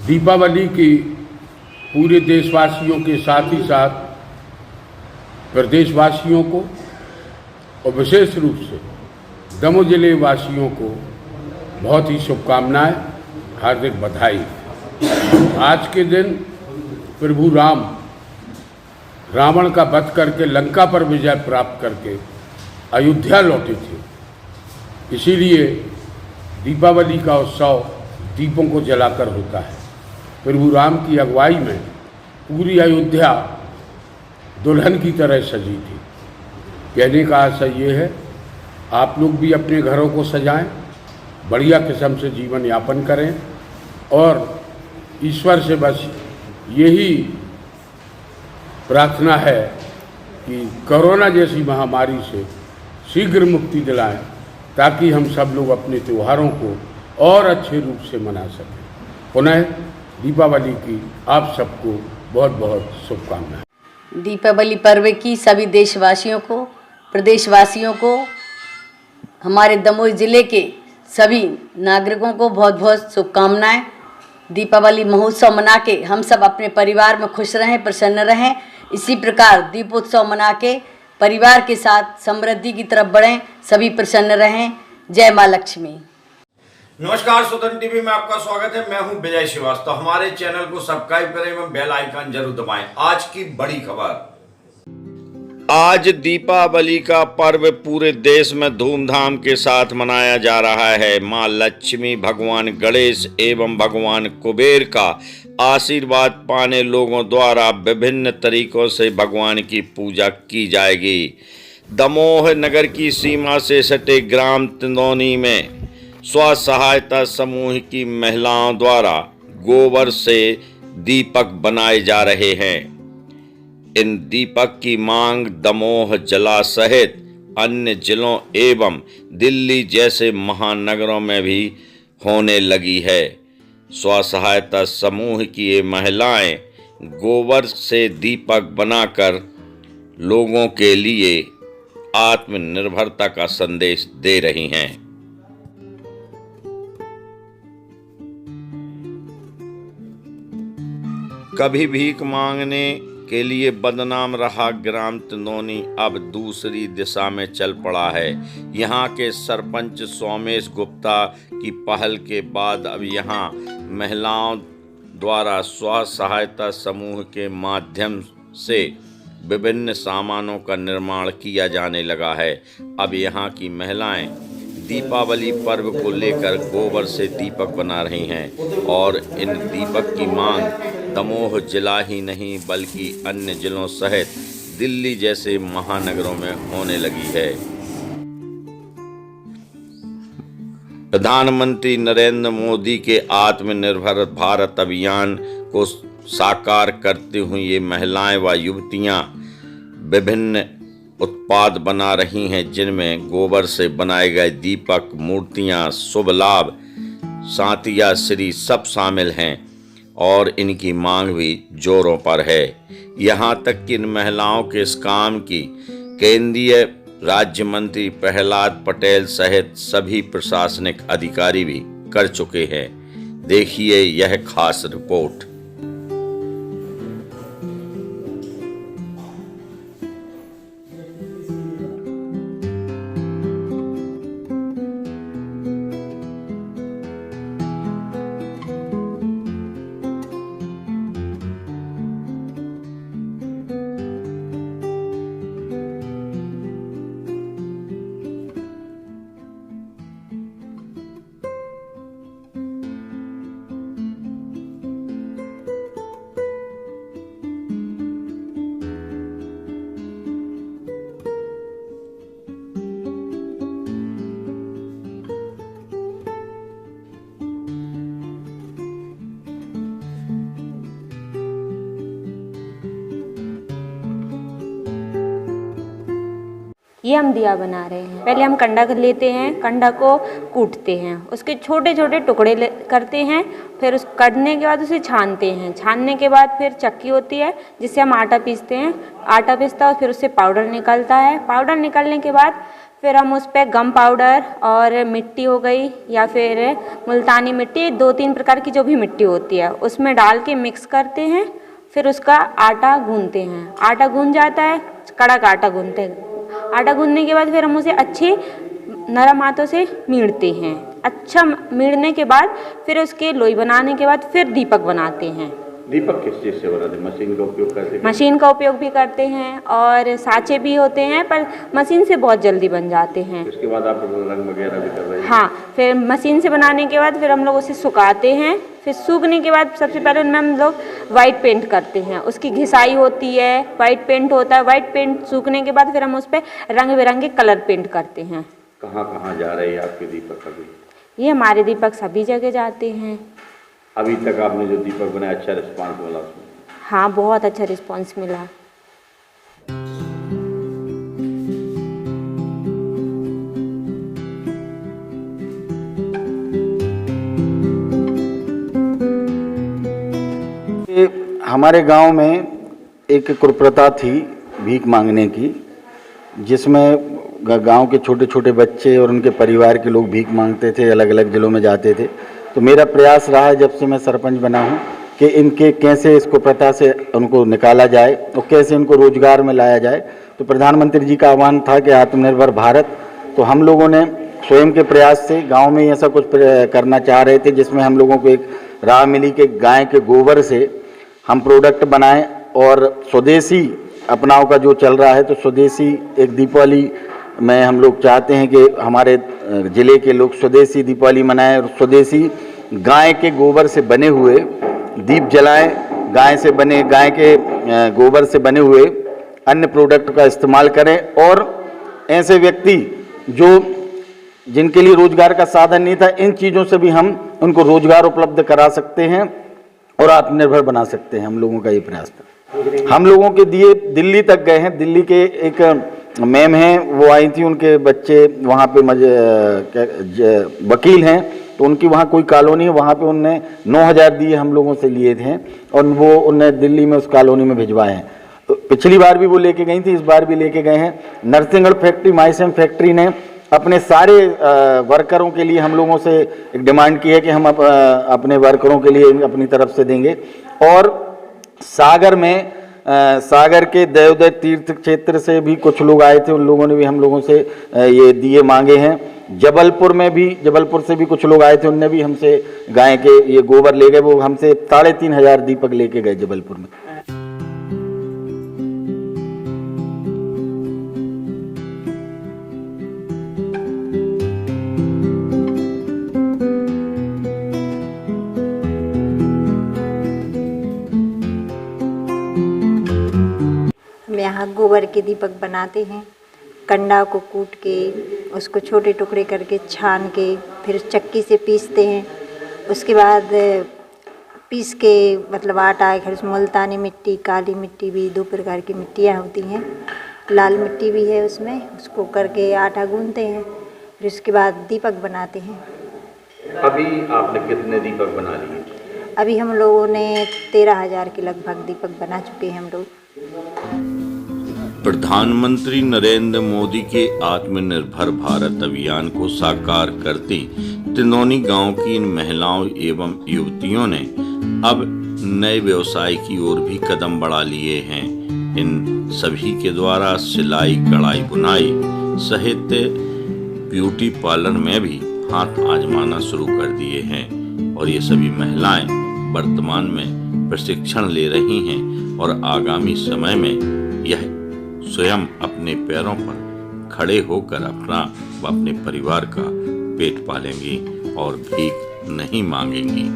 दीपावली की पूरे देशवासियों के साथ ही साथ प्रदेशवासियों को और विशेष रूप से दमोह जिले वासियों को बहुत ही शुभकामनाएं, हार्दिक बधाई। आज के दिन प्रभु राम रावण का वध करके लंका पर विजय प्राप्त करके अयोध्या लौटे थे। इसीलिए दीपावली का उत्सव दीपों को जलाकर होता है। प्रभु राम की अगुवाई में पूरी अयोध्या दुल्हन की तरह सजी थी। कहने का आशय ये है, आप लोग भी अपने घरों को सजाएं, बढ़िया किस्म से जीवन यापन करें और ईश्वर से बस यही प्रार्थना है कि कोरोना जैसी महामारी से शीघ्र मुक्ति दिलाएं, ताकि हम सब लोग अपने त्योहारों को और अच्छे रूप से मना सकें। पुनः दीपावली की आप सबको बहुत बहुत शुभकामनाएं। दीपावली पर्व की सभी देशवासियों को, प्रदेशवासियों को, हमारे दमोह जिले के सभी नागरिकों को बहुत बहुत शुभकामनाएं। दीपावली महोत्सव मना के हम सब अपने परिवार में खुश रहें, प्रसन्न रहें। इसी प्रकार दीपोत्सव मना के परिवार के साथ समृद्धि की तरफ बढ़ें, सभी प्रसन्न रहें। जय माँ लक्ष्मी। नमस्कार, स्वतंत्र टीवी में आपका स्वागत है। मैं हूं विजय श्रीवास्तव। हमारे चैनल को सब्सक्राइब करें एवं बेल आइकन जरूर दबाएं। आज की बड़ी खबर। आज दीपावली का पर्व पूरे देश में धूमधाम के साथ मनाया जा रहा है। मां लक्ष्मी, भगवान गणेश एवं भगवान कुबेर का आशीर्वाद पाने लोगों द्वारा विभिन्न तरीकों से भगवान की पूजा की जाएगी। दमोह नगर की सीमा से सटे ग्राम तिंदौनी में स्व सहायता समूह की महिलाओं द्वारा गोबर से दीपक बनाए जा रहे हैं। इन दीपक की मांग दमोह जिला सहित अन्य जिलों एवं दिल्ली जैसे महानगरों में भी होने लगी है। स्व सहायता समूह की ये महिलाएं गोबर से दीपक बनाकर लोगों के लिए आत्मनिर्भरता का संदेश दे रही हैं। कभी भीख मांगने के लिए बदनाम रहा ग्राम तिंदौनी अब दूसरी दिशा में चल पड़ा है। यहाँ के सरपंच सोमेश गुप्ता की पहल के बाद अब यहाँ महिलाओं द्वारा स्व सहायता समूह के माध्यम से विभिन्न सामानों का निर्माण किया जाने लगा है। अब यहाँ की महिलाएं दीपावली पर्व को लेकर गोबर से दीपक बना रही हैं और इन दीपक की मांग दमोह जिला ही नहीं बल्कि अन्य जिलों सहित दिल्ली जैसे महानगरों में होने लगी है। प्रधानमंत्री नरेंद्र मोदी के आत्मनिर्भर भारत अभियान को साकार करते हुए ये महिलाएं व युवतियां विभिन्न उत्पाद बना रही हैं, जिनमें गोबर से बनाए गए दीपक, मूर्तियां, शुभ लाभ, सातिया श्री सब शामिल हैं और इनकी मांग भी जोरों पर है। यहाँ तक कि इन महिलाओं के इस काम की केंद्रीय राज्य मंत्री प्रहलाद पटेल सहित सभी प्रशासनिक अधिकारी भी कर चुके हैं। देखिए यह खास रिपोर्ट। ये हम दिया बना रहे हैं। पहले हम कंडा लेते हैं, कंडा को कूटते हैं, उसके छोटे छोटे टुकड़े करते हैं, फिर उस काटने के बाद उसे छानते हैं। छानने के बाद फिर चक्की होती है जिससे हम आटा पीसते हैं। आटा पीसता है और फिर उससे पाउडर निकलता है। पाउडर निकलने के बाद फिर हम उस पर गम पाउडर और मिट्टी हो गई या फिर मुल्तानी मिट्टी, 2-3 प्रकार की जो भी मिट्टी होती है उसमें डाल के मिक्स करते हैं। फिर उसका आटा गूंथते हैं। आटा गूंथ जाता है, कड़क आटा गूंथते हैं। आटा गूंथने के बाद फिर हम उसे अच्छे नरम हाथों से मीड़ते हैं। अच्छा मीड़ने के बाद फिर उसके लोई बनाने के बाद फिर दीपक बनाते हैं। दीपक किस चीज़ से बनाते हैं? मशीन का उपयोग करते हैं? मशीन का उपयोग भी करते हैं और साँचे भी होते हैं, पर मशीन से बहुत जल्दी बन जाते हैं। उसके बाद आप रंग वगैरह भी कर रहे हैं? हाँ, फिर मशीन से बनाने के बाद फिर हम लोग उसे सुखाते हैं। फिर सूखने के बाद सबसे पहले उनमें हम लोग वाइट पेंट करते हैं। उसकी घिसाई होती है, वाइट पेंट होता है। वाइट पेंट सूखने के बाद फिर हम उस पर रंग बिरंगे कलर पेंट करते हैं। कहाँ कहाँ जा रहे हैं आपके दीपक अभी? ये हमारे दीपक सभी जगह जाते हैं। अभी तक आपने जो दीपक बनाया अच्छा रिस्पांस मिला उसमें? हाँ, बहुत अच्छा रिस्पांस मिला। हमारे गांव में एक कुप्रथा थी भीख मांगने की, जिसमें गांव के छोटे छोटे बच्चे और उनके परिवार के लोग भीख मांगते थे, अलग अलग जिलों में जाते थे। तो मेरा प्रयास रहा है जब से मैं सरपंच बना हूं कि इनके कैसे इस कुप्रथा से उनको निकाला जाए और कैसे इनको रोजगार में लाया जाए। तो प्रधानमंत्री जी का आह्वान था कि आत्मनिर्भर भारत, तो हम लोगों ने स्वयं के प्रयास से गाँव में ऐसा कुछ करना चाह रहे थे, जिसमें हम लोगों को एक राह मिली कि गाय के गोबर से हम प्रोडक्ट बनाएं और स्वदेशी अपनाव का जो चल रहा है, तो स्वदेशी एक दीपावली में हम लोग चाहते हैं कि हमारे ज़िले के लोग स्वदेशी दीपावली मनाएं और स्वदेशी गाय के गोबर से बने हुए दीप जलाएं। गाय के गोबर से बने हुए अन्य प्रोडक्ट का इस्तेमाल करें और ऐसे व्यक्ति जिनके लिए रोजगार का साधन नहीं था, इन चीज़ों से भी हम उनको रोजगार उपलब्ध करा सकते हैं और आत्मनिर्भर बना सकते हैं। हम लोगों का ये प्रयास था। हम लोगों के दिए दिल्ली तक गए हैं। दिल्ली के एक मैम हैं, वो आई थी, उनके बच्चे वहाँ पे वकील हैं, तो उनकी वहाँ कोई कॉलोनी है, वहाँ पे उनने 9,000 दिए हम लोगों से लिए थे और वो उनने दिल्ली में उस कॉलोनी में भिजवाए हैं। तो पिछली बार भी वो लेके गई थी, इस बार भी लेके गए हैं। नरसिंहगढ़ फैक्ट्री, माइसेम फैक्ट्री ने अपने सारे वर्करों के लिए हम लोगों से एक डिमांड की है कि हम अपने वर्करों के लिए अपनी तरफ से देंगे। और सागर के देवदत्त तीर्थ क्षेत्र से भी कुछ लोग आए थे, उन लोगों ने भी हम लोगों से ये दिए मांगे हैं। जबलपुर से भी कुछ लोग आए थे, उनने भी हमसे गाय के ये गोबर ले गए। वो हमसे 3,500 दीपक लेके गए जबलपुर में। यहाँ गोबर के दीपक बनाते हैं। कंडा को कूट के उसको छोटे टुकड़े करके छान के फिर चक्की से पीसते हैं। उसके बाद पीस के मतलब आटा है, उसमें मुल्तानी मिट्टी, काली मिट्टी भी 2 प्रकार की मिट्टियाँ होती हैं, लाल मिट्टी भी है उसमें, उसको करके आटा गूंथते हैं। फिर उसके बाद दीपक बनाते हैं। अभी आपने कितने दीपक बना लिए? अभी हम लोगों ने 13,000 के लगभग दीपक बना चुके हैं हम लोग। प्रधानमंत्री नरेंद्र मोदी के आत्मनिर्भर भारत अभियान को साकार करती तिंदौनी गांव की इन महिलाओं एवं युवतियों ने अब नए व्यवसाय की ओर भी कदम बढ़ा लिए हैं। इन सभी के द्वारा सिलाई, कढ़ाई, बुनाई, साहित्य, ब्यूटी पार्लर में भी हाथ आजमाना शुरू कर दिए हैं और ये सभी महिलाएं वर्तमान में प्रशिक्षण ले रही हैं और आगामी समय में यह स्वयं अपने पैरों पर खड़े होकर अपना व अपने परिवार का पेट पालेंगी और भीख नहीं मांगेंगी।